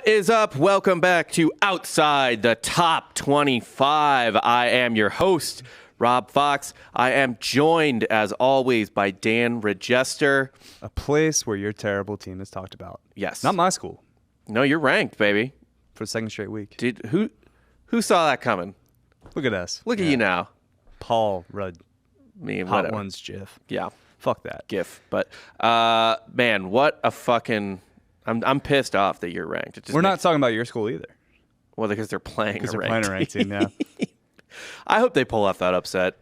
What is up? Welcome back to Outside the Top 25. I am your host, Rob Fox. I am joined, as always, by Dan Regester. A place where your terrible team is talked about. Yes. Not my school. No, you're ranked, baby. For the second straight week. Dude, who saw that coming? Look at us. Look at you now. Paul Rudd. Me and Hot whatever. Ones GIF. Yeah. Fuck that. GIF. But, man, what a fucking... I'm pissed off that you're ranked. We're not talking about your school either. Well, because they're playing Because a they're ranked playing a ranked team, yeah. I hope they pull off that upset.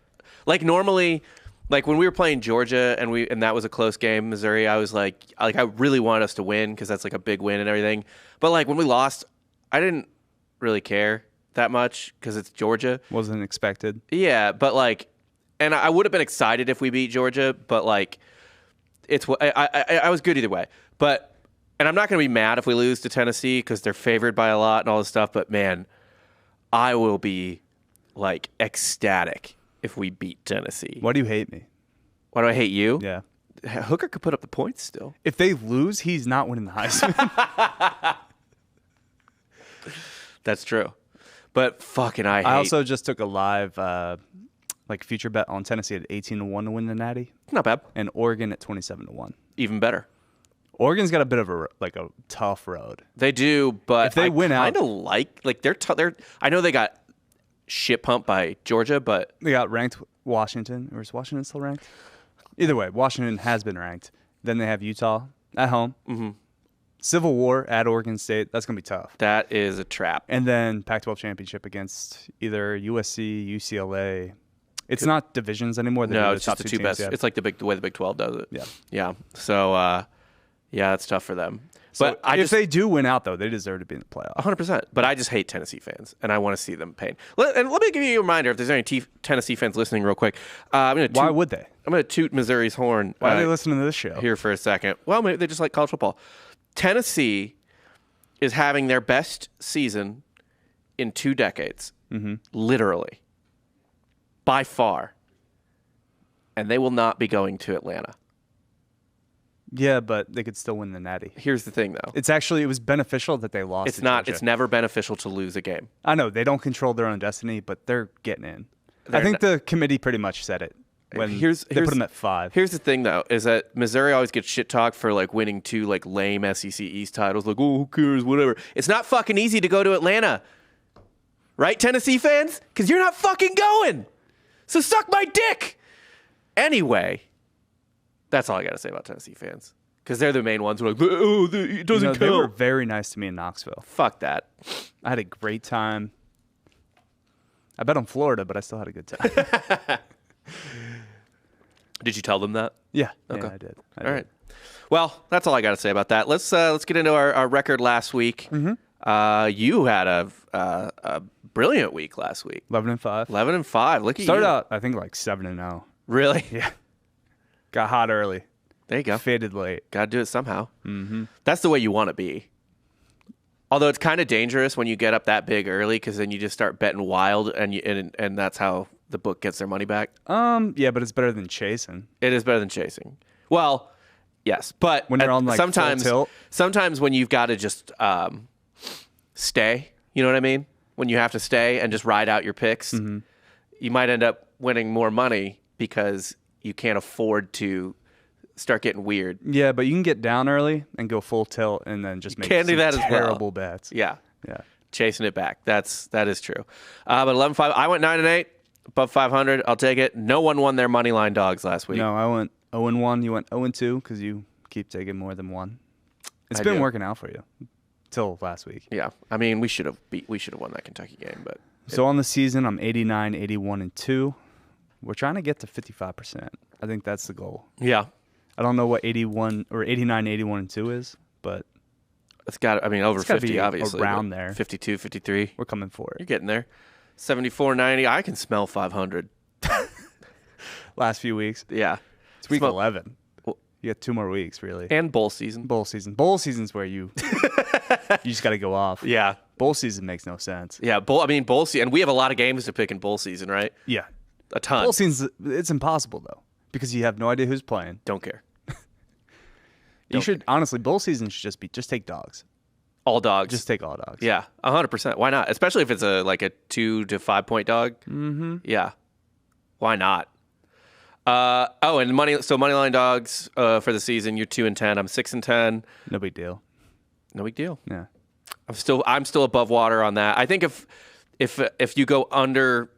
Like normally, like when we were playing Georgia and that was a close game, Missouri, I was like I really wanted us to win because that's like a big win and everything. But like when we lost, I didn't really care that much because it's Georgia. Wasn't expected. Yeah, but like, and I would have been excited if we beat Georgia, but like, I was good either way. And I'm not going to be mad if we lose to Tennessee because they're favored by a lot and all this stuff. But man, I will be like ecstatic if we beat Tennessee. Why do you hate me? Why do I hate you? Yeah. Hooker could put up the points still. If they lose, he's not winning the Heisman. That's true. But fucking I also just took a live future bet on Tennessee at 18-1 to win the Natty. Not bad. And Oregon at 27-1. Even better. Oregon's got a bit of a tough road. They do, but if they win out, kind of like they're. I know they got shit pumped by Georgia, but they got ranked Washington. Or is Washington still ranked? Either way, Washington has been ranked. Then they have Utah at home. Mm-hmm. Civil War at Oregon State. That's gonna be tough. That is a trap. And then Pac-12 championship against either USC, UCLA. It's not divisions anymore. No, it's just the two best. It's like the way the Big 12 does it. Yeah. Yeah. So. Yeah, it's tough for them. But if they do win out, though, they deserve to be in the playoff. 100%. But I just hate Tennessee fans, and I want to see them pain. And let me give you a reminder, if there's any Tennessee fans listening real quick. Why would they? I'm going to toot Missouri's horn. Why are they listening to this show? Here for a second. Well, maybe they just like college football. Tennessee is having their best season in 2 decades. Mm-hmm. Literally. By far. And they will not be going to Atlanta. Yeah, but they could still win the Natty. Here's the thing, though. It was beneficial that they lost. It's not. Georgia. It's never beneficial to lose a game. I know they don't control their own destiny, but they're getting in. I think the committee pretty much said it when they put them at 5. Here's the thing, though, is that Missouri always gets shit talked for like winning 2 like lame SEC East titles. Like, oh, who cares? Whatever. It's not fucking easy to go to Atlanta, right, Tennessee fans? Because you're not fucking going. So suck my dick. Anyway. That's all I got to say about Tennessee fans. Because they're the main ones who are like, oh, it doesn't count. They were very nice to me in Knoxville. Fuck that. I had a great time. I bet on Florida, but I still had a good time. Did you tell them that? Yeah. Okay. Yeah, I did. All right. Well, that's all I got to say about that. Let's get into our record last week. Mm-hmm. You had a brilliant week last week. 11-5. 11-5. Look at you. Started out, I think, like 7-0. Really? Yeah. Got hot early. There you go. Faded late. Got to do it somehow. Mm-hmm. That's the way you want to be. Although it's kind of dangerous when you get up that big early because then you just start betting wild and that's how the book gets their money back. Yeah, but it's better than chasing. It is better than chasing. Well, yes, but when you're on like sometimes full tilt. Sometimes when you've got to just stay, you know what I mean? When you have to stay and just ride out your picks, mm-hmm. you might end up winning more money because you can't afford to start getting weird. Yeah, but you can get down early and go full tilt and then just make some terrible bets. Yeah. Yeah. Chasing it back. That is true. But 11-5. I went 9-8, above 500. I'll take it. No one won their money line dogs last week. No, I went 0-1. You went 0-2 because you keep taking more than one. It's been working out for you till last week. Yeah. I mean, we should have won that Kentucky game, but so on the season, I'm 89, 81-2. We're trying to get to 55%. I think that's the goal. Yeah. I don't know what 81 or 89, 81-2 is, but it's got. I mean, over 50, obviously. Around there. 52, 53. We're coming for it. You're getting there. 74, 90. I can smell 500. Last few weeks. Yeah. It's week 11. You got 2 more weeks, really. And bowl season. Bowl season's where you just got to go off. Yeah. Bowl season makes no sense. Yeah. Bowl season. And we have a lot of games to pick in bowl season, right? Yeah. A ton. Bowl season's, it's impossible, though, because you have no idea who's playing. Don't care. Honestly, bowl season should just take dogs. All dogs. Just take all dogs. Yeah, 100%. Why not? Especially if it's a 2 to 5 point dog. Mm-hmm. Yeah. Why not? And moneyline dogs for the season. You're 2-10. I'm 6-10. No big deal. No big deal. Yeah. I'm still above water on that. I think if you go under,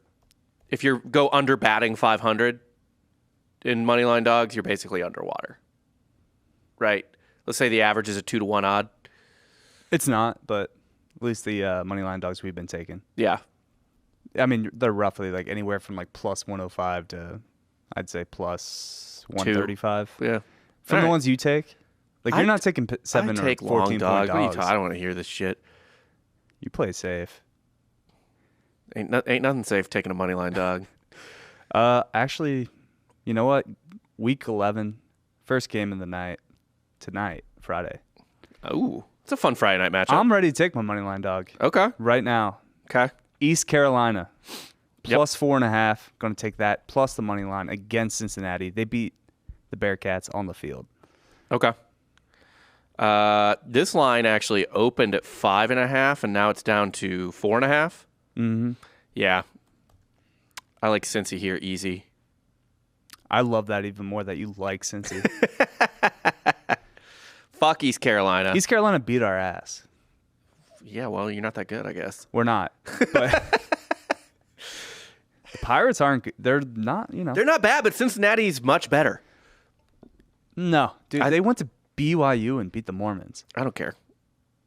if you go under batting 500 in moneyline dogs, you're basically underwater. Right. Let's say the average is a 2-1 odd. It's not, but at least the moneyline dogs we've been taking. Yeah. I mean, they're roughly anywhere from plus 105 to, I'd say, plus 135. Yeah. From the ones you take, you're not taking 7 or 14 long dogs. I don't want to hear this shit. You play safe. Ain't nothing safe taking a moneyline dog. Actually, you know what? Week 11, first game of the night, tonight, Friday. Ooh. It's a fun Friday night matchup. I'm ready to take my moneyline dog. Okay. Right now. Okay. East Carolina, plus 4.5. Going to take that, plus the money line against Cincinnati. They beat the Bearcats on the field. Okay. This line actually opened at 5.5, and now it's down to 4.5. Mm-hmm. Yeah. I like Cincy here, easy. I love that even more that you like Cincy. Fuck East Carolina. East Carolina beat our ass. Yeah, well, you're not that good, I guess. We're not. But the Pirates aren't. They're not. They're not bad, but Cincinnati's much better. No, dude. They went to BYU and beat the Mormons. I don't care.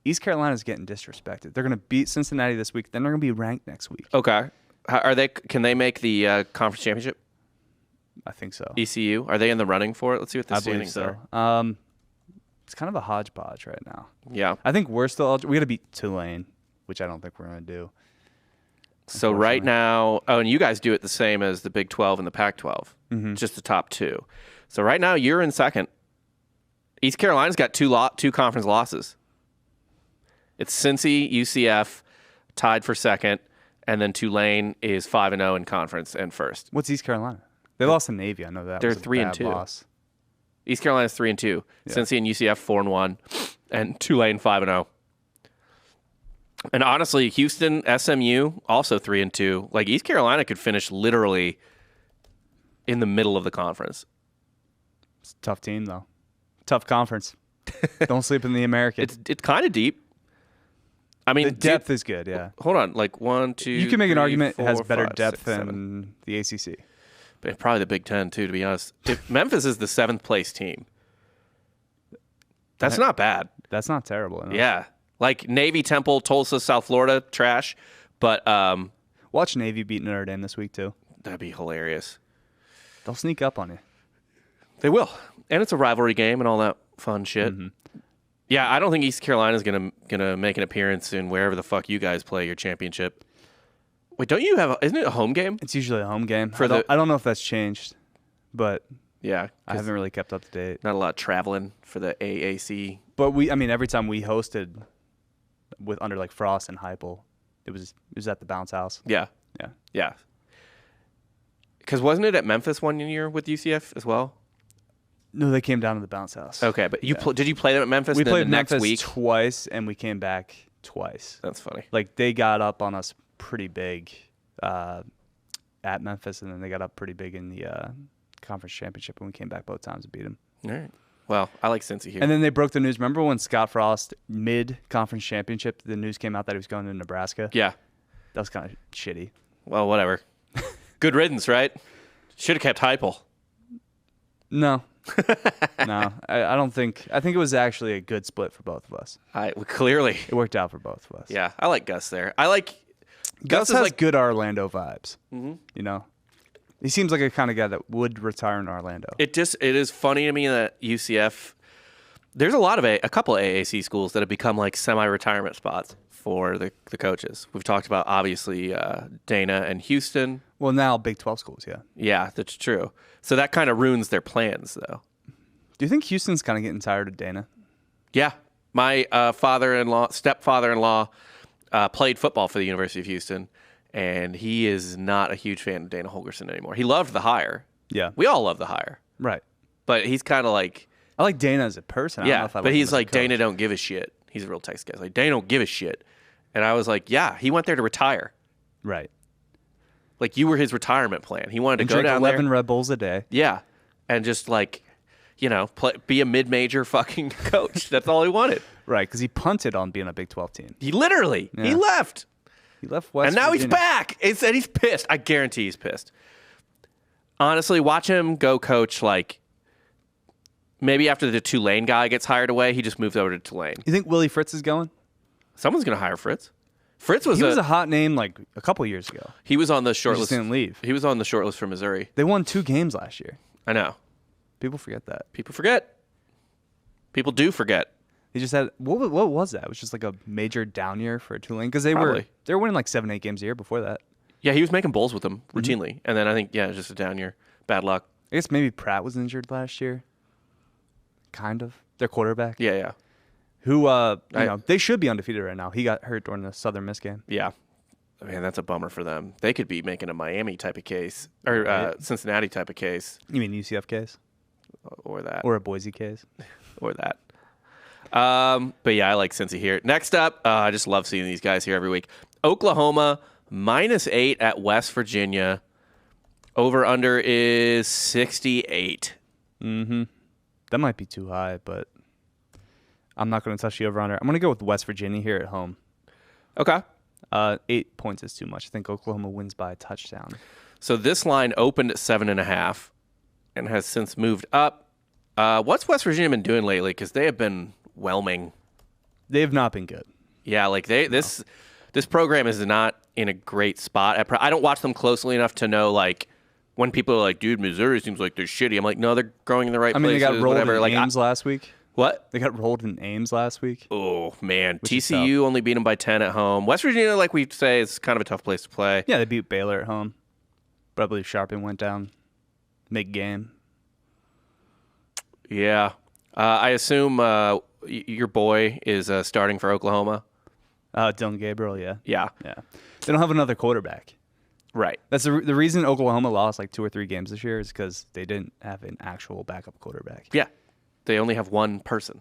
East Carolina's getting disrespected. They're going to beat Cincinnati this week. Then they're going to be ranked next week. Okay. Are they? Can they make the conference championship? I think so. ECU, are they in the running for it? Let's see what the I standings believe so. are. It's kind of a hodgepodge right now. Yeah. I think we're still. We got to beat Tulane, which I don't think we're going to do. So right now, and you guys do it the same as the Big 12 and the Pac-12, just the top two. So right now, you're in second. East Carolina's got two conference losses. It's Cincy, UCF, tied for second, and then Tulane is 5-0 in conference and first. What's East Carolina? They lost to Navy. I know that. They're was a 3-2. loss. East Carolina's 3-2. Yeah. Cincy and UCF 4-1, and Tulane 5-0. And honestly, Houston, SMU also 3-2. East Carolina could finish literally in the middle of the conference. It's a tough team though. Tough conference. Don't sleep in the American. It's kind of deep. I mean, the depth is good. Yeah. Hold on, 1, 2. You can make an argument it has better 5, depth 6, than 7. the ACC. But probably the Big Ten too, to be honest. If Memphis is the 7th place team, that's not bad. That's not terrible. Yeah. Navy, Temple, Tulsa, South Florida, trash. But watch Navy beat Notre Dame this week too. That'd be hilarious. They'll sneak up on you. They will, and it's a rivalry game and all that fun shit. Mm-hmm. Yeah, I don't think East Carolina's gonna make an appearance in wherever the fuck you guys play your championship. Wait, don't you have? Isn't it a home game? It's usually a home game. I don't know if that's changed, but yeah, I haven't really kept up to date. Not a lot of traveling for the AAC. But every time we hosted with under Frost and Heupel, it was at the Bounce House. Yeah. Because wasn't it at Memphis one year with UCF as well? No, they came down to the Bounce House. Okay, but did you play them at Memphis? We played next Memphis week twice, and we came back twice. That's funny. They got up on us pretty big at Memphis, and then they got up pretty big in the conference championship, and we came back both times and beat them. All right. Well, I like Cincy here. And then they broke the news. Remember when Scott Frost, mid-conference championship, the news came out that he was going to Nebraska? Yeah. That was kind of shitty. Well, whatever. Good riddance, right? Should have kept Heupel. No. No. I don't think. I think it was actually a good split for both of us. Clearly. It worked out for both of us. Yeah. I like Gus there. Gus has good Orlando vibes. Mm-hmm. He seems like a kind of guy that would retire in Orlando. It is funny to me that UCF, there's a couple of AAC schools that have become semi-retirement spots for the coaches. We've talked about obviously Dana and Houston. Well, now Big 12 schools, yeah. Yeah, that's true. So that kind of ruins their plans, though. Do you think Houston's kind of getting tired of Dana? Yeah, my stepfather-in-law played football for the University of Houston. And he is not a huge fan of Dana Holgorsen anymore. He loved the hire. Yeah. We all love the hire. Right. But he's kind of I like Dana as a person. Yeah, but he's Dana don't give a shit. He's a real Texas guy. He's like, Danny don't give a shit. And I was like, yeah, he went there to retire. Right. Like, you were his retirement plan. He wanted to go drink down 11 there. Red Bulls a day. Yeah. And just like, be a mid-major fucking coach. That's all he wanted. Right, because he punted on being a Big 12 team. He literally, he left. He left West And now Virginia. he's back. And he's pissed. I guarantee he's pissed. Honestly, watch him go coach, like, maybe after the Tulane guy gets hired away, he just moves over to Tulane. You think Willie Fritz is going? Someone's going to hire Fritz. Fritz He was a hot name like a couple years ago. He was on the short He list. just didn't leave. He was on the short list for Missouri. They won 2 games last year. I know. People forget that. People forget. People do forget. He just had what was that? It was just like a major down year for Tulane because they Probably. were winning like 7-8 games a year before that. Yeah, he was making bowls with them routinely. And then I think, it was just a down year. Bad luck. I guess maybe Pratt was injured last year. Kind of. Their quarterback. Yeah. Who they should be undefeated right now. He got hurt during the Southern Miss game. Yeah. Man, that's a bummer for them. They could be making a Miami type of case or Right. Cincinnati type of case You mean UCF case? or that. Or a Boise case? Or that. But yeah, I like Cincy here. Next up, I just love seeing these guys here every week. Oklahoma -8 at West Virginia. Over under is 68. That might be too high, but I'm not going to touch the over-under. I'm going to go with West Virginia here at home. Okay. 8 points is too much. I think Oklahoma wins by a touchdown. So this line opened at 7.5 and has since moved up. What's West Virginia been doing lately? Because they have been whelming. They have not been good. Yeah, like this program is not in a great spot. I don't watch them closely enough to know, like, when people are like, dude, Missouri seems like they're shitty. I'm like, no, they're growing in the right I mean, places. they got rolled whatever. in Like, Ames last week. What? They got rolled in Ames last week. Oh, man. Which is TCU only beat them by 10 at home. West Virginia, like we say, is kind of a tough place to play. Yeah, they beat Baylor at home. But I believe Sharping went down mid-game. Yeah. I assume your boy is starting for Oklahoma. Dylan Gabriel, yeah. Yeah. Yeah. They don't have another quarterback. Right. That's the reason Oklahoma lost like 2 or 3 games this year is because they didn't have an actual backup quarterback. Yeah. They only have one person.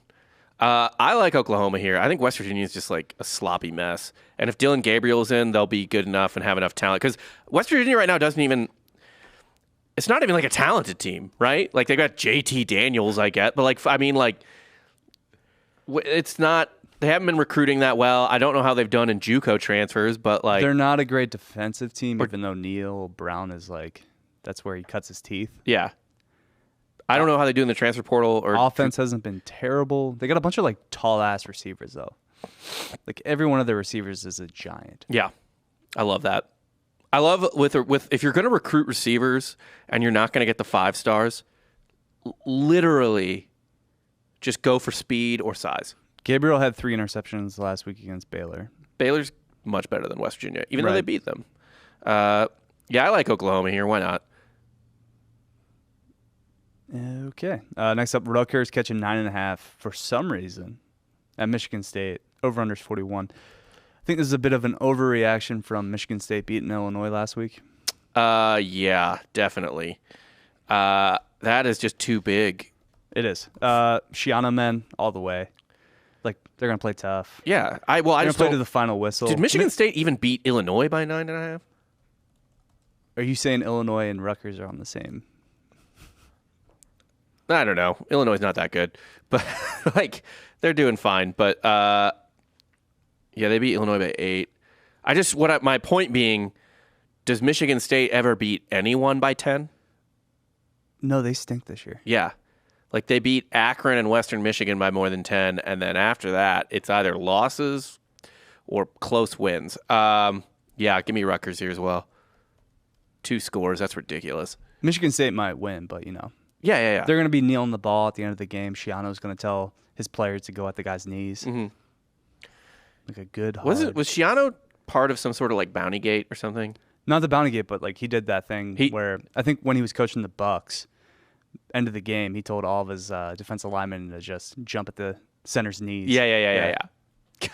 I like Oklahoma here. I think West Virginia is just like a sloppy mess. And if Dylan Gabriel's in, they'll be good enough and have enough talent. Because West Virginia right now doesn't even... It's not even like a talented team, right? Like, they got JT Daniels, I get. But, like, I mean, like... It's not... They haven't been recruiting that well. I don't know how they've done in JUCO transfers, but, like... They're not a great defensive team, even though Neil Brown is like... That's where he cuts his teeth. Yeah. I don't know how they do in the transfer portal. Or offense hasn't been terrible. They got a bunch of like tall ass receivers though. Like every one of their receivers is a giant. Yeah, I love that. I love with if you're going to recruit receivers and you're not going to get the 5 stars, literally just go for speed or size. Gabriel had 3 interceptions last week against Baylor. Baylor's much better than West Virginia, even though they Right. beat them. Yeah, I like Oklahoma here. Why not? Okay. Next up, Rutgers catching 9.5 for some reason at Michigan State. Over-under's 41. I think this is a bit of an overreaction from Michigan State beating Illinois last week. Yeah, definitely. That is just too big. It is. Shiano men all the way. Like they're gonna play tough. Yeah, They're I gonna just play don't, to the final whistle. Did Michigan State even beat Illinois by 9.5? Are you saying Illinois and Rutgers are on the same? I don't know. Illinois is not that good, but like they're doing fine. But yeah, they beat Illinois by 8. My point being, does Michigan State ever beat anyone by 10? No, they stink this year. Yeah, like they beat Akron and Western Michigan by more than 10, and then after that, it's either losses or close wins. Yeah, give me Rutgers here as well. 2 scores. That's ridiculous. Michigan State might win, but you know. Yeah. They're going to be kneeling the ball at the end of the game. Shiano's going to tell his players to go at the guy's knees. Mm-hmm. Like a good Was hard- Shiano part of some sort of like bounty gate or something? Not the bounty gate, but like he did that thing where I think when he was coaching the Bucks, end of the game, he told all of his defensive linemen to just jump at the center's knees. Yeah.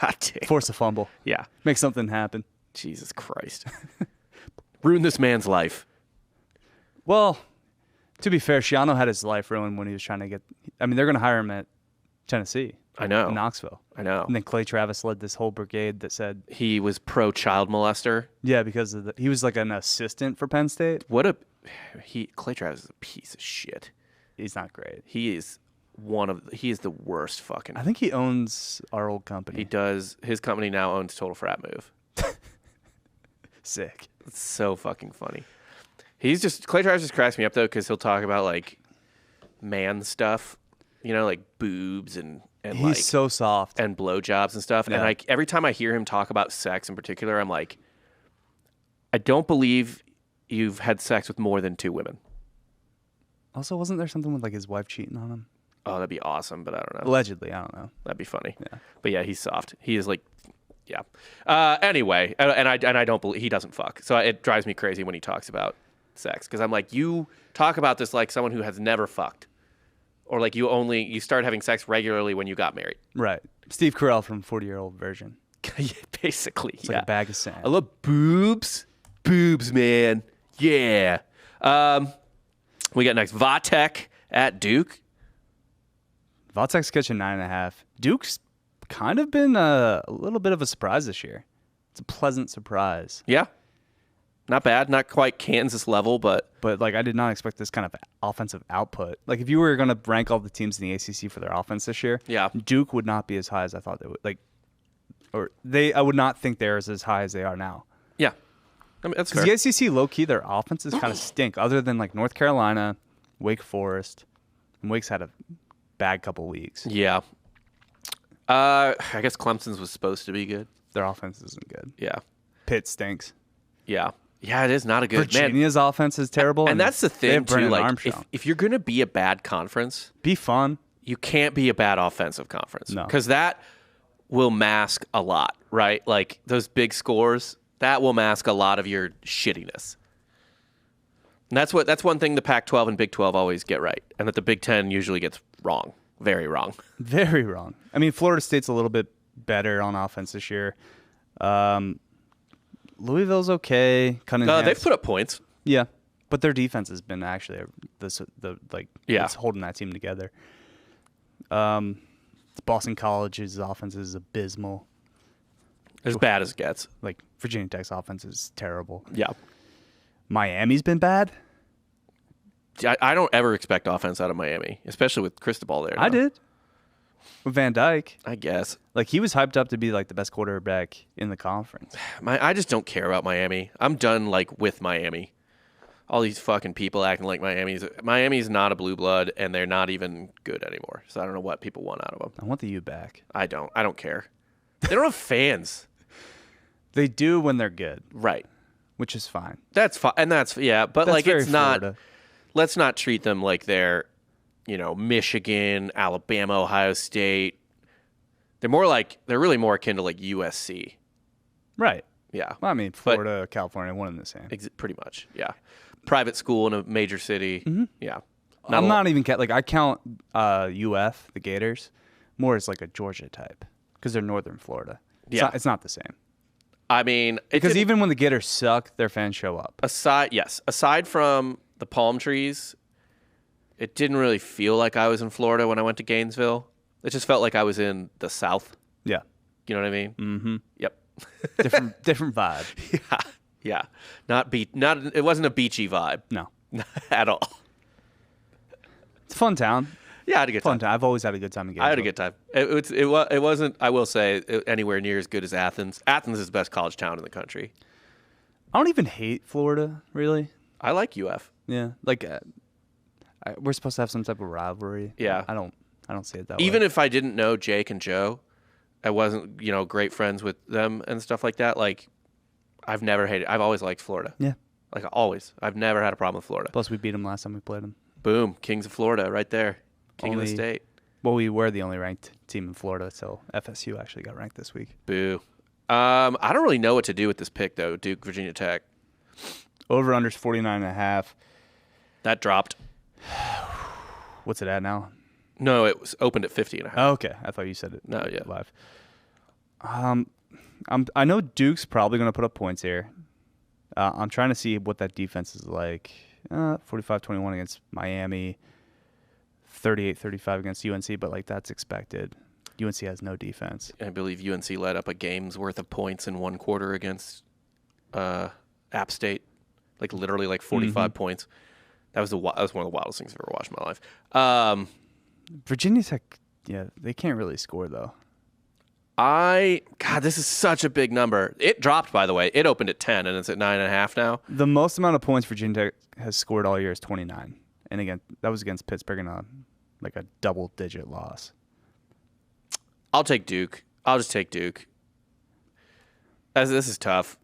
God damn. Force a fumble. Yeah. Make something happen. Jesus Christ. Ruin this man's life. Well, to be fair, Shiano had his life ruined when he was trying to get. I mean, they're going to hire him at Tennessee. I know. In Knoxville. I know. And then Clay Travis led this whole brigade that said he was pro child molester. Yeah, because he was like an assistant for Penn State. Clay Travis is a piece of shit. He's not great. He is the worst fucking. I think he owns our old company. He does. His company now owns Total Frat Move. Sick. It's so fucking funny. Clay Travis just cracks me up though because he'll talk about like man stuff, like boobs and he's like, so soft and blowjobs and stuff. Yeah. And like every time I hear him talk about sex in particular, I'm like, I don't believe you've had sex with more than 2 women. Also, wasn't there something with like his wife cheating on him? Oh, that'd be awesome, but I don't know. Allegedly, I don't know. That'd be funny. Yeah. But yeah, he's soft. He is like, yeah. Anyway, and I don't believe he doesn't fuck. So it drives me crazy when he talks about sex because I'm like, you talk about this like someone who has never fucked, or like you started having sex regularly when you got married. Right. Steve Carell from 40-Year-Old Virgin. Yeah, basically, It's like a bag of sand. I love boobs, man. Yeah. We got next Vatek at Duke. Vatek's catching 9.5. Duke's kind of been a little bit of a surprise this year. It's a pleasant surprise. Yeah. Not bad. Not quite Kansas level, but like I did not expect this kind of offensive output. Like if you were going to rank all the teams in the ACC for their offense this year, yeah, Duke would not be as high as I thought they would. I would not think they're as high as they are now. Yeah. I mean, that's fair. Because the ACC, low-key, their offenses kind of stink, other than like North Carolina, Wake Forest. And Wake's had a bad couple weeks. Yeah. I guess Clemson's was supposed to be good. Their offense isn't good. Yeah. Pitt stinks. Yeah. Yeah, it is not a good Virginia's offense is terrible. And that's the thing, too. Like, Armstrong. if you're going to be a bad conference, be fun. You can't be a bad offensive conference. No. Because that will mask a lot, right? Like, those big scores, that will mask a lot of your shittiness. And that's one thing the Pac-12 and Big 12 always get right, and that the Big 10 usually gets wrong. Very wrong. Very wrong. I mean, Florida State's a little bit better on offense this year. Louisville's okay. They've put up points. Yeah, but their defense has been actually it's holding that team together. Boston College's offense is abysmal. As bad as it gets. Like Virginia Tech's offense is terrible. Yeah. Miami's been bad. I don't ever expect offense out of Miami, especially with Cristobal there. I did. With Van Dyke. I guess. Like, he was hyped up to be, like, the best quarterback in the conference. I just don't care about Miami. I'm done, like, with Miami. All these fucking people acting like Miami's not a blue blood, and they're not even good anymore. So I don't know what people want out of them. I want the U back. I don't care. They don't have fans. They do when they're good. Right. Which is fine. That's fine. And but that's like, it's not, Florida. Let's not treat them like they're, Michigan, Alabama, Ohio State. They're really more akin to like USC. Right. Yeah. Well, I mean, Florida, California, one and the same. Pretty much. Yeah. Private school in a major city. Mm-hmm. Yeah. I'm not even I count UF, the Gators, more as like a Georgia type because they're northern Florida. It's not the same. I mean, because even when the Gators suck, their fans show up. Aside from the palm trees, it didn't really feel like I was in Florida when I went to Gainesville. It just felt like I was in the South. Yeah. You know what I mean? Mm-hmm. Yep. different vibe. Yeah. It wasn't a beachy vibe. No. At all. It's a fun town. Yeah, I had a good time. Fun time. I've always had a good time in Gainesville. I had a good time. It wasn't, I will say, anywhere near as good as Athens. Athens is the best college town in the country. I don't even hate Florida, really. I like UF. Yeah. Like, we're supposed to have some type of rivalry. Yeah. I don't see it that way. Even if I didn't know Jake and Joe, I wasn't, great friends with them and stuff like that. Like, I've never hated. I've always liked Florida. Yeah. Like, always. I've never had a problem with Florida. Plus, we beat them last time we played them. Boom. Kings of Florida right there. King of the state. Well, we were the only ranked team in Florida, so FSU actually got ranked this week. Boo. I don't really know what to do with this pick, though. Duke, Virginia Tech. Over-under's 49.5. That dropped. What's it at now? No, it was opened at 50.5. Oh, okay. I thought you said it live. I know Duke's probably going to put up points here. I'm trying to see what that defense is like. 45-21 against Miami. 38-35 against UNC, but like that's expected. UNC has no defense. I believe UNC let up a game's worth of points in one quarter against App State, like literally like 45 points. That was one of the wildest things I've ever watched in my life. Virginia Tech, yeah, they can't really score though. God, this is such a big number. It dropped, by the way. It opened at 10, and it's at 9.5 now. The most amount of points Virginia Tech has scored all year is 29, and again, that was against Pittsburgh in a double-digit loss. I'll take Duke. I'll just take Duke. This is tough.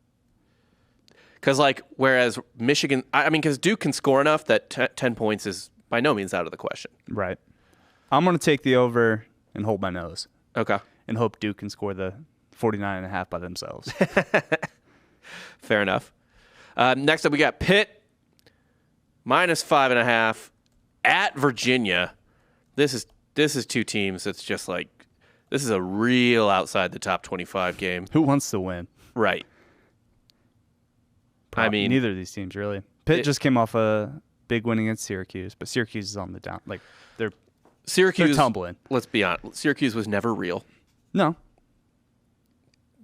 Because, whereas Michigan, because Duke can score enough that 10 points is by no means out of the question. Right. I'm going to take the over and hold my nose. Okay. And hope Duke can score the 49.5 by themselves. Fair enough. Next up, we got Pitt, -5.5 at Virginia. This is two teams that's just this is a real outside the top 25 game. Who wants to win? Right. Neither of these teams really. Pitt just came off a big win against Syracuse, but Syracuse is on the down. They're tumbling. Let's be honest. Syracuse was never real. No.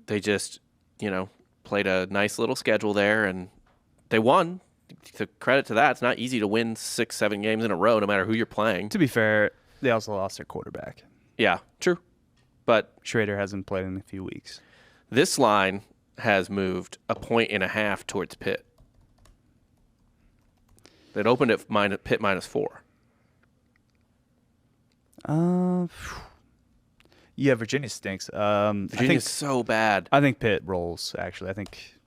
They just, played a nice little schedule there, and they won. To credit to that, it's not easy to win 6-7 games in a row, no matter who you're playing. To be fair, they also lost their quarterback. Yeah, true. But Schrader hasn't played in a few weeks. This line has moved 1.5 towards Pitt. It opened at Pitt -4. Yeah, Virginia stinks. Virginia's so bad. I think Pitt rolls, actually. I think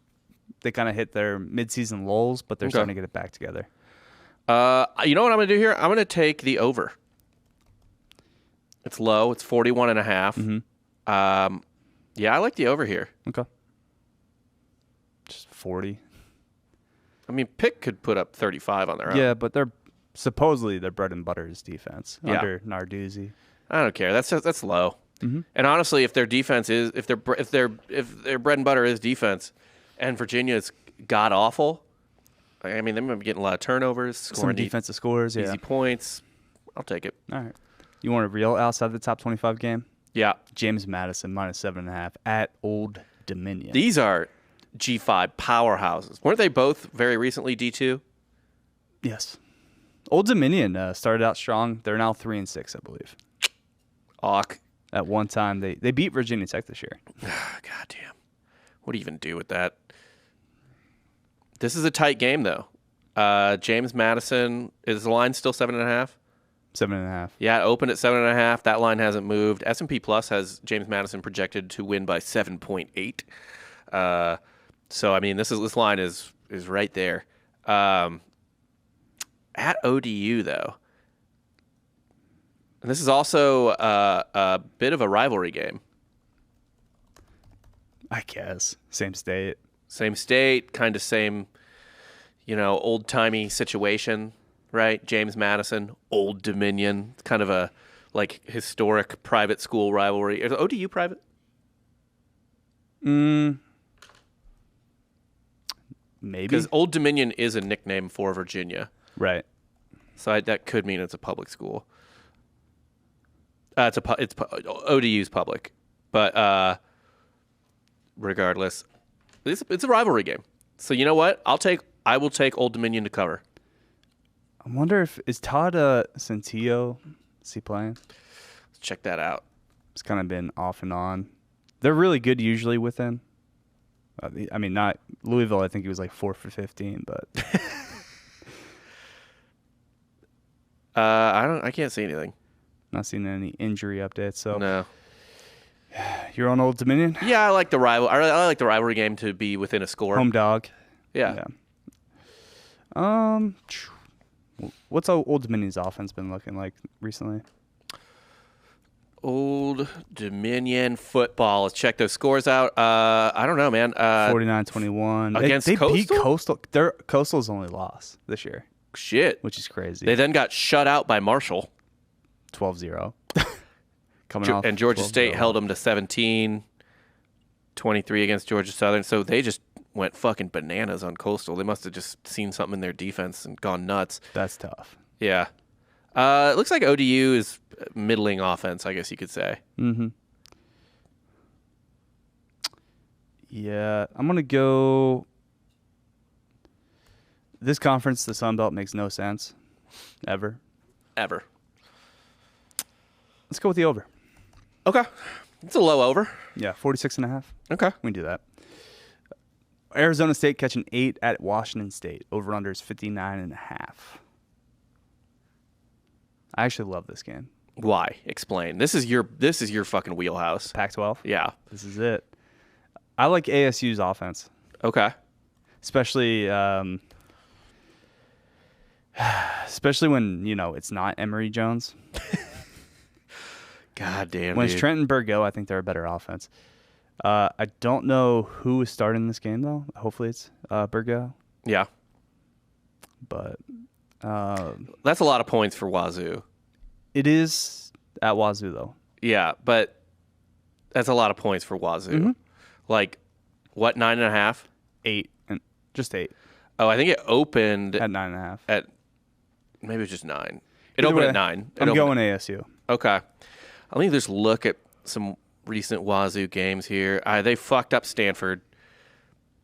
they kind of hit their midseason lulls, but they're starting to get it back together. You know what I'm going to do here? I'm going to take the over. It's low. It's 41.5. Yeah, I like the over here. Okay. Just 40. Pitt could put up 35 on their own. Yeah, but supposedly their bread and butter is defense under Narduzzi. I don't care. That's low. And honestly, if their defense is if their bread and butter is defense, and Virginia is god awful, they might be getting a lot of turnovers, scoring some defensive scores, easy points. I'll take it. All right. You want a real outside the top 25 game? Yeah. James Madison -7.5 at Old Dominion. These are G5 powerhouses. Weren't they both very recently D2? Yes. Old Dominion started out strong. They're now 3-6, I believe. Awk. At one time, they beat Virginia Tech this year. God damn. What do you even do with that? This is a tight game, though. James Madison, is the line still 7.5? 7.5. Yeah, it opened at 7.5. That line hasn't moved. S&P Plus has James Madison projected to win by 7.8. So this line is right there. At ODU though, and this is also a bit of a rivalry game. I guess same state, kind of same, old-timey situation, right? James Madison, Old Dominion, it's kind of a historic private school rivalry. Is ODU private? Maybe, because Old Dominion is a nickname for Virginia, right? So that could mean it's a public school. It's ODU's public, but regardless, it's a rivalry game. So you know what? I will take Old Dominion to cover. I wonder is Todd Centillo, is he playing? Let's check that out. It's kind of been off and on. They're really good usually with him. Not Louisville. I think he was 4 for 15, but I can't see anything. Not seeing any injury updates. So no. You're on Old Dominion. Yeah, I like the I like the rivalry game to be within a score. Home dog. Yeah. What's Old Dominion's offense been looking like recently? Old Dominion football. Let's check those scores out. I don't know, man. 49-21. Against they Coastal? beat Coastal. Their Coastal's only loss this year. Shit. Which is crazy. They then got shut out by Marshall. 12-0. Coming off. And Georgia State held them to 17, 23 against Georgia Southern. So they just went fucking bananas on Coastal. They must have just seen something in their defense and gone nuts. That's tough. Yeah. It looks like ODU is middling offense, I guess you could say. Mm-hmm. Yeah, I'm going to go... This conference, the Sun Belt, makes no sense. Ever. Let's go with the over. Okay. It's a low over. Yeah, 46.5. Okay. We can do that. Arizona State catching 8 at Washington State. Over-under is 59.5. I actually love this game. Why? Explain. This is your fucking wheelhouse. Pac-12? Yeah. This is it. I like ASU's offense. Okay. Especially when, it's not Emory Jones. God damn, When dude. it's Trenton Burgo, I think they're a better offense. I don't know who is starting this game, though. Hopefully it's Burgo. Yeah. But That's a lot of points for Wazzu. it is at Wazoo, though. Yeah, but that's a lot of points for Wazzu. Mhm. Like, what, 9.5? 8. And just 8 Oh, I think it opened at 9.5. at maybe it was just 9. It Either opened way, at 9. I'm going ASU. Okay. Let me just look at some recent Wazoo games here. They fucked up Stanford.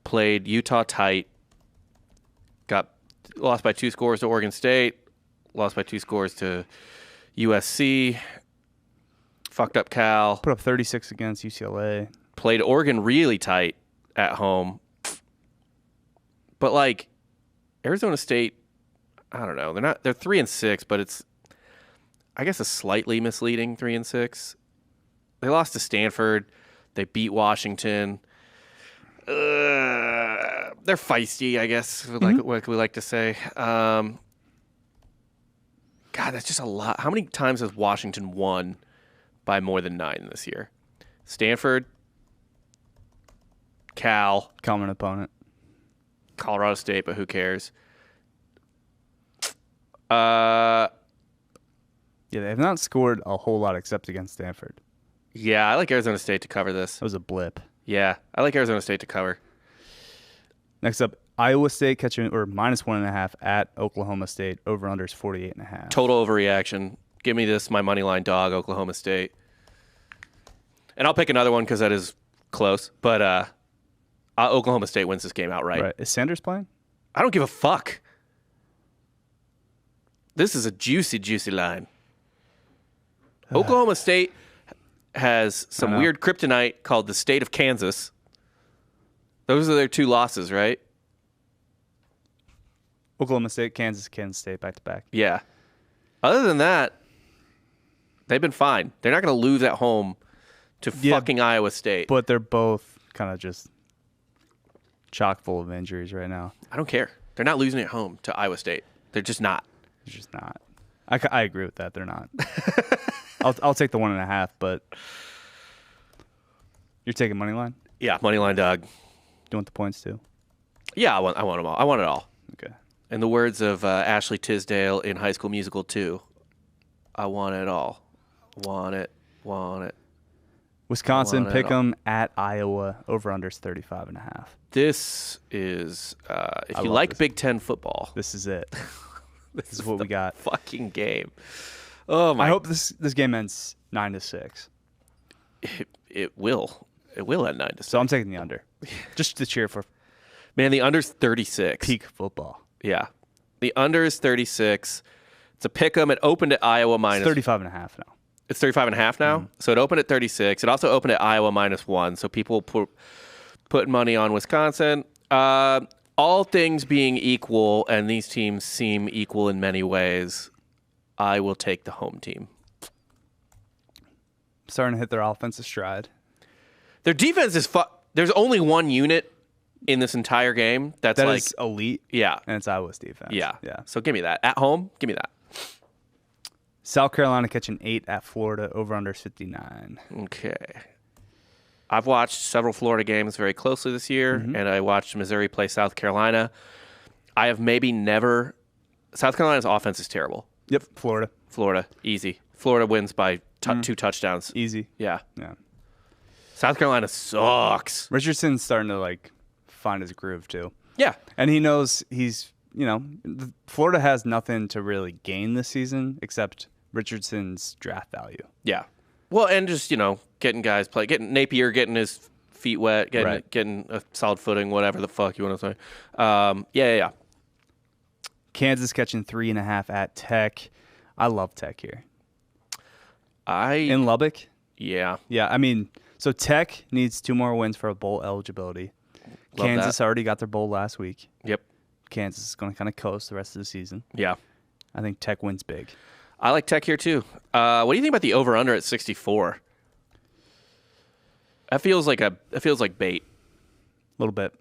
Played Utah tight. Lost by 2 scores to Oregon State. Lost by 2 scores to USC. Fucked up Cal. Put up 36 against UCLA. Played Oregon really tight at home. But like Arizona State, I don't know. They're 3-6, but it's I guess a slightly misleading 3-6. They lost to Stanford. They beat Washington. They're feisty, I guess. Like what we like to say. God, that's just a lot. How many times has Washington won by more than 9 this year? Stanford, Cal, Common opponent. Colorado State, but who cares? Yeah, they have not scored a whole lot except against Stanford. Yeah, I like Arizona State to cover this. That was a blip. Yeah, I like Arizona State to cover. Next up, Iowa State catching minus 1.5 at Oklahoma State. Over under is 48.5. Total overreaction. Give me this, my money line dog, Oklahoma State. And I'll pick another one because that is close. But Oklahoma State wins this game outright. Right. Is Sanders playing? I don't give a fuck. This is a juicy, juicy line. Oklahoma State has some weird kryptonite called the state of Kansas. Those are their 2 losses, right? Oklahoma State, Kansas State, back to back. Yeah. Other than that, they've been fine. They're not going to lose at home to fucking Iowa State. But they're both kind of just chock full of injuries right now. I don't care. They're not losing at home to Iowa State. They're just not. It's just not. I agree with that. They're not. I'll take the 1.5, but you're taking money line? Yeah, money line dog. You want the points too? Yeah, I want them all. I want it all. Okay. In the words of Ashley Tisdale in High School Musical 2, I want it all. Want it. Wisconsin Want it pick 'em at Iowa. Over under is 35.5. This is, if I you love like this. Big Ten football, This is it. This is what we got. fucking game. Oh my! I hope this game ends 9-6. It will. It will at 9-6. So I'm taking the under, just to cheer for Man, the under's 36. peak football. Yeah, the under is 36. It's a pick 'em. It opened at Iowa minus. It's 35.5 now. It's 35.5 now. So it opened at 36. It also opened at Iowa -1. So people put money on Wisconsin. All things being equal, and these teams seem equal in many ways, I will take the home team. Starting to hit their offensive stride. Their defense is there's only one unit in this entire game that's That like is elite. yeah. And it's Iowa's defense. Yeah. Yeah. So give me that. At home, give me that. South Carolina catching 8 at Florida. Over under is 59. Okay. I've watched several Florida games very closely this year, and I watched Missouri play South Carolina. I have maybe never... South Carolina's offense is terrible. Yep. Florida. Easy. Florida wins by 2 touchdowns. Easy. Yeah. Yeah. South Carolina sucks. Richardson's starting to find his groove too. Yeah. And he knows he's Florida has nothing to really gain this season except Richardson's draft value. Yeah. Well, and just, getting guys play, getting Napier, getting his feet wet, getting a solid footing, whatever the fuck you want to say. Yeah. Kansas catching 3.5 at Tech. I love Tech here. In Lubbock? Yeah. Yeah, I mean, so Tech needs 2 more wins for a bowl eligibility. Love Kansas that. already got their bowl last week. Yep. Kansas is going to kind of coast the rest of the season. Yeah. I think Tech wins big. I like Tech here too. What do you think about the over/under at 64? That feels like bait. A little bit.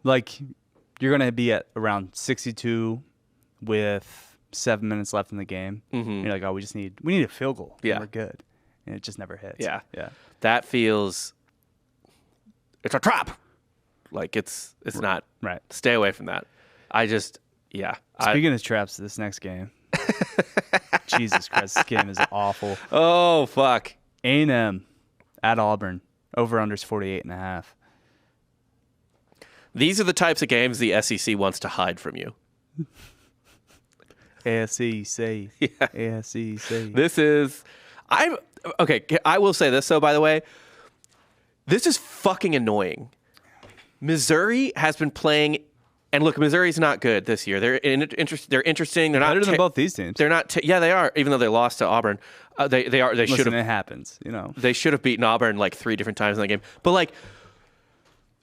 Like, you're going to be at around 62 with 7 minutes left in the game. Mm-hmm. You're like, oh, we need a field goal. Yeah. And we're good. And it just never hits. Yeah. Yeah. That feels. It's a trap. Like it's not. Right. Stay away from that. Yeah. Speaking of traps, this next game. Jesus Christ, this game is awful. Oh fuck. A&M at Auburn. Over/under's 48.5. These are the types of games the SEC wants to hide from you. SEC. Yeah. SEC. This is. Okay. I will say this though. By the way, this is fucking annoying. Missouri has been playing, and look, Missouri's not good this year. They're interesting. They're not better than both these teams. They're not. Yeah, they are. Even though they lost to Auburn, they are. They should have. It happens. They should have beaten Auburn like 3 different times in that game. But like,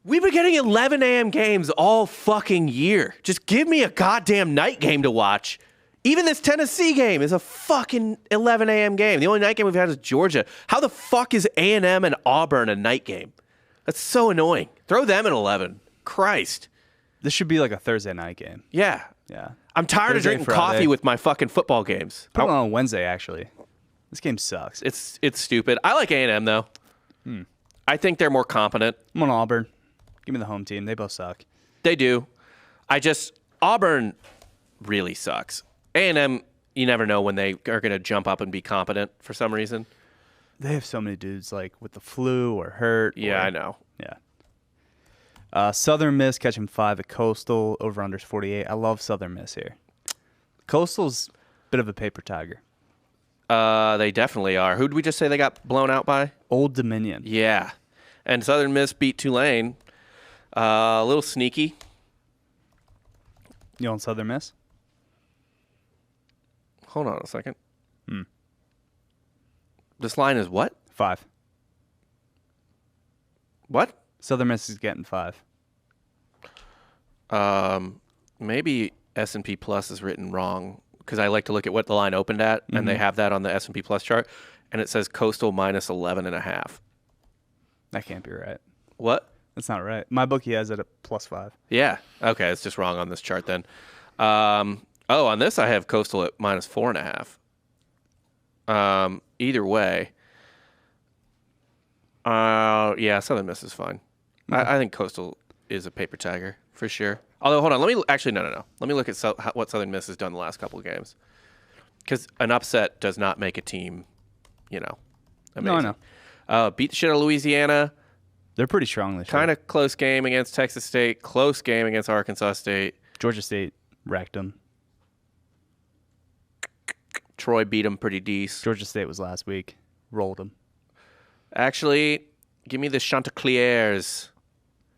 we've been getting 11 a.m. games all fucking year. Just give me a goddamn night game to watch. Even this Tennessee game is a fucking 11 a.m. game. The only night game we've had is Georgia. How the fuck is A&M and Auburn a night game? That's so annoying. Throw them at 11. Christ. This should be like a Thursday night game. Yeah. Yeah. I'm tired of drinking coffee with my fucking football games. Put it on Wednesday, actually. This game sucks. It's stupid. I like A&M, though. I think they're more competent. I'm on Auburn. Give me the home team. They both suck. They do. Auburn really sucks. A&M, you never know when they are going to jump up and be competent for some reason. They have so many dudes like with the flu or hurt. Yeah, I know. Yeah. Southern Miss catching 5 at Coastal. Over/under's 48. I love Southern Miss here. Coastal's a bit of a paper tiger. They definitely are. Who did we just say they got blown out by? Old Dominion. Yeah. And Southern Miss beat Tulane. A little sneaky. You on Southern Miss? Hold on a second. This line is what? 5. What? Southern Miss is getting 5. Maybe S&P Plus is written wrong because I like to look at what the line opened at, and they have that on the S&P Plus chart, and it says Coastal minus 11.5. That can't be right. What? That's not right. My bookie has it at +5. Yeah. Okay, it's just wrong on this chart then. On this I have Coastal at minus 4.5. Either way, yeah, Southern Miss is fine. I think Coastal is a paper tiger for sure. Although, hold on, no. Let me look at what Southern Miss has done the last couple of games, because an upset does not make a team, amazing. No, I know. Beat the shit out of Louisiana. They're pretty strong this year. Kind of close game against Texas State. Close game against Arkansas State. Georgia State wrecked them. Troy beat them pretty decent. Georgia State was last week. Rolled them. Actually, give me the Chanticleers.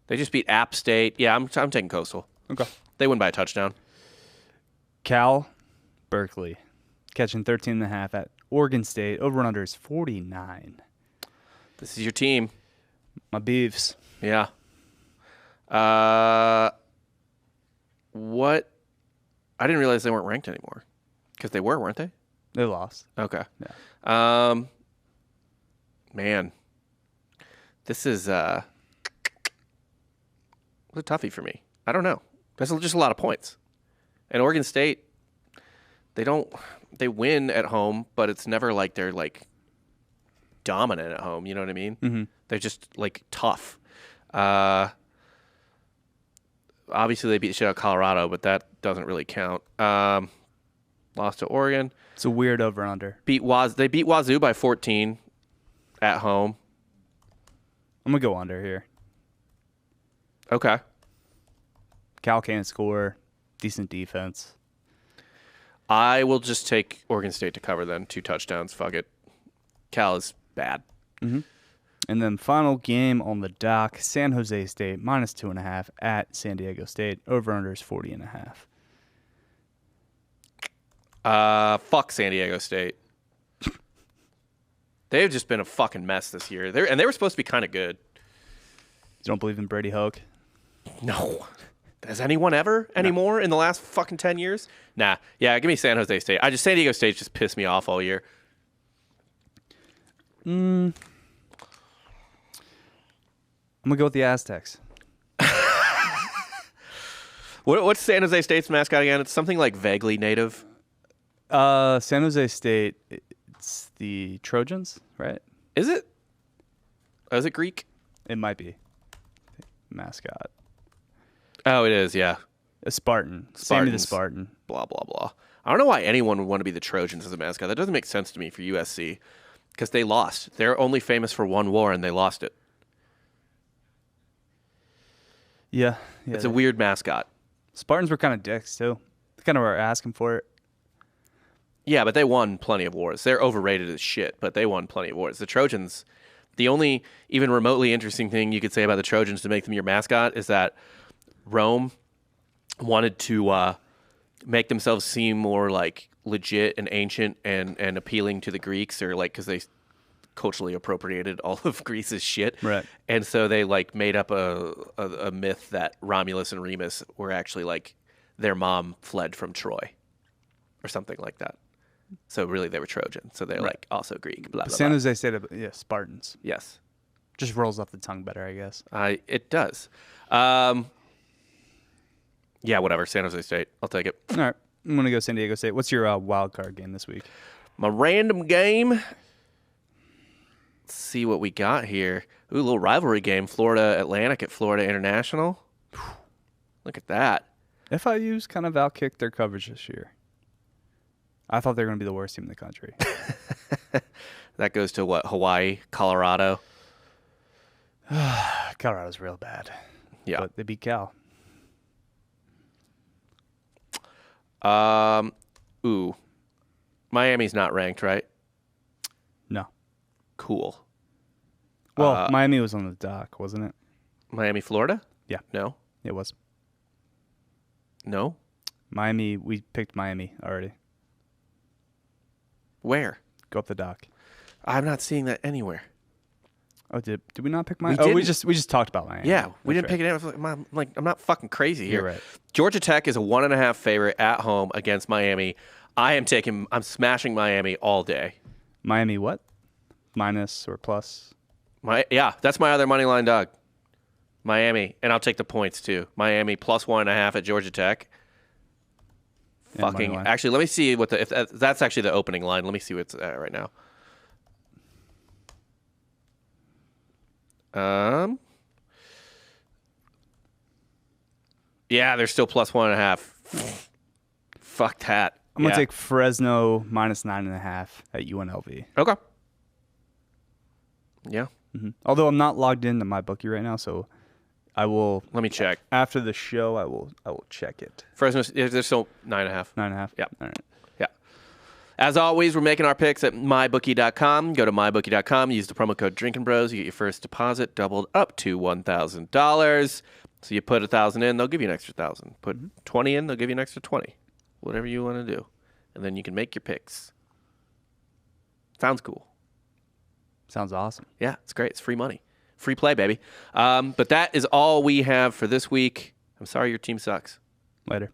They just beat App State. Yeah, I'm taking Coastal. Okay. They win by a touchdown. Cal, Berkeley, catching 13.5 at Oregon State. Over/under is 49. This is your team. My Beavs. Yeah. What? I didn't realize they weren't ranked anymore. Because they were, weren't they? They lost. Okay. Yeah. Man. This is a toughie for me. I don't know. That's just a lot of points. And Oregon State, they win at home, but it's never like they're like dominant at home. You know what I mean? Mm-hmm. They're just like tough. Obviously, they beat the shit out of Colorado, but that doesn't really count. Lost to Oregon. It's a weird over/under. They beat Wazzu by 14 at home. I'm going to go under here. Okay. Cal can't score. decent defense. I will just take Oregon State to cover then. 2 touchdowns. Fuck it. Cal is bad. Mm-hmm. And then final game on the dock, San Jose State -2.5 at San Diego State. Over-under is 40.5. Fuck San Diego State. They've just been a fucking mess this year. They were supposed to be kind of good. You don't believe in Brady Hoke? No. Has anyone ever anymore in the last fucking 10 years? Nah. Yeah, give me San Jose State. San Diego State just pissed me off all year. I'm going to go with the Aztecs. What's San Jose State's mascot again? It's something like vaguely native. San Jose State, it's the Trojans, right? Is it? Oh, is it Greek? It might be. Mascot. Oh, it is, yeah. A Spartan. Sammy the Spartan. Blah, blah, blah. I don't know why anyone would want to be the Trojans as a mascot. That doesn't make sense to me for USC because they lost. They're only famous for one war, and they lost it. Yeah. It's a weird mascot. Spartans were kind of dicks, too. They kind of were asking for it. Yeah, but they won plenty of wars. They're overrated as shit, but they won plenty of wars. The Trojans, the only even remotely interesting thing you could say about the Trojans to make them your mascot is that Rome wanted to make themselves seem more like legit and ancient and appealing to the Greeks, or like because they culturally appropriated all of Greece's shit. Right. And so they like made up a myth that Romulus and Remus were actually like their mom fled from Troy or something like that. So really they were Trojan. So they're like also Greek. Blah, blah, San blah. Jose State, Spartans. Yes. Just rolls off the tongue better, I guess. It does. Yeah, whatever. San Jose State. I'll take it. All right. I'm going to go San Diego State. What's your wild card game this week? My random game. Let's see what we got here. Ooh, a little rivalry game. Florida Atlantic at Florida International. Look at that. FIU's kind of outkicked their coverage this year. I thought they were going to be the worst team in the country. That goes to what? Hawaii, Colorado. Colorado's real bad. Yeah. But they beat Cal. Ooh. Miami's not ranked, right? No. Cool. Well, Miami was on the dock, wasn't it? Miami, Florida? Yeah. No. It was. No? Miami, we picked Miami already. Where? Go up the dock. I'm not seeing that anywhere. Oh, did we not pick Miami? We we didn't. just talked about Miami. Yeah, we didn't That's pick it. I'm not fucking crazy here. You're right. Georgia Tech is a 1.5 favorite at home against Miami. I'm smashing Miami all day. Miami what? Minus or plus? That's my other money line dog. Miami, and I'll take the points too. Miami plus 1.5 at Georgia Tech. Yeah, money line. Actually, let me see if that's actually the opening line. Let me see what's at right now. Yeah, they're still plus 1.5. Fuck that. I'm going to take Fresno minus 9.5 at UNLV. Okay. Yeah. Mm-hmm. Although I'm not logged into my bookie right now, so I will. Let me check. After the show, I will check it. Fresno, they're still 9.5. 9.5? Yeah. All right. Yeah. As always, we're making our picks at mybookie.com. Go to mybookie.com. Use the promo code Drinking Bros. You get your first deposit doubled up to $1,000. So you put $1,000 in, they'll give you an extra $1,000. Put 20 in, they'll give you an extra 20. Whatever you want to do, and then you can make your picks. Sounds cool. Sounds awesome. Yeah, it's great. It's free money. Free play, baby. But that is all we have for this week. I'm sorry your team sucks. Later.